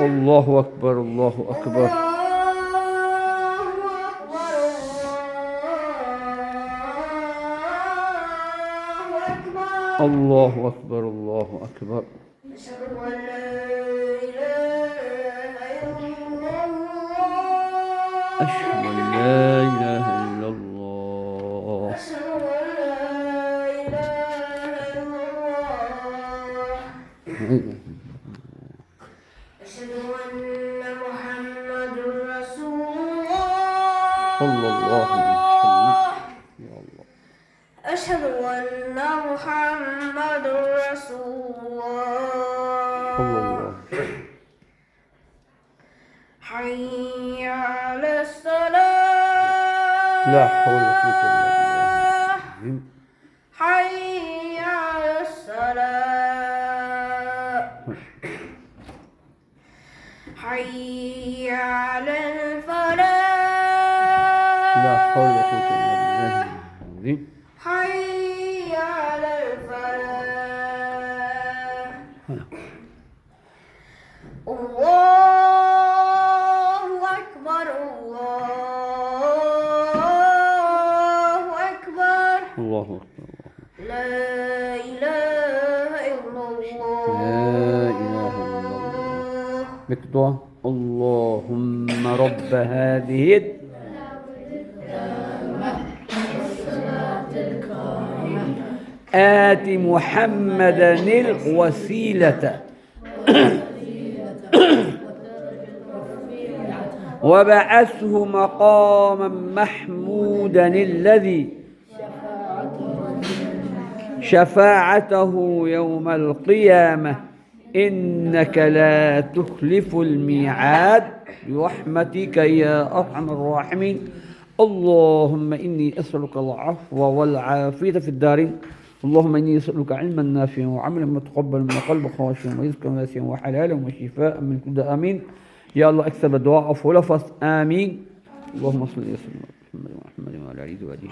الله أكبر الله أكبر الله أكبر الله أكبر. أشهد أن لا إله إلا الله. أشهد أن محمد رسول الله. صلى الله عليه وسلم. يا الله. أشهد أن محمد رسول الله. صلى الله. حي على الصلاة. لا حول ولا قوة إلا بالله. حي على الصلاة. حي على الفلاح. لا حول ولا قوة إلا بالله. حي على الفلاح. الله أكبر الله أكبر. الله أكبر. لا إله إلا الله. لا إله إلا الله. بكدوا اللهم رب هذه آت محمدا الوسيلة وبعثه مقاما محمودا الذي شفاعته يوم القيامة إنك لا تخلف الميعاد برحمتك يا أرحم الراحمين. اللهم إني أسألك العفو والعافية في الدارين. اللهم إني أسألك علما نافعا وعملا متقبلا من قلب خاشع ورزقا واسعا وحلالا وشفاء من كل داء. آمين يا الله. أكثر الدعاء فلفظ آمين. اللهم صل وسلم على محمد وعلى آله وصحبه.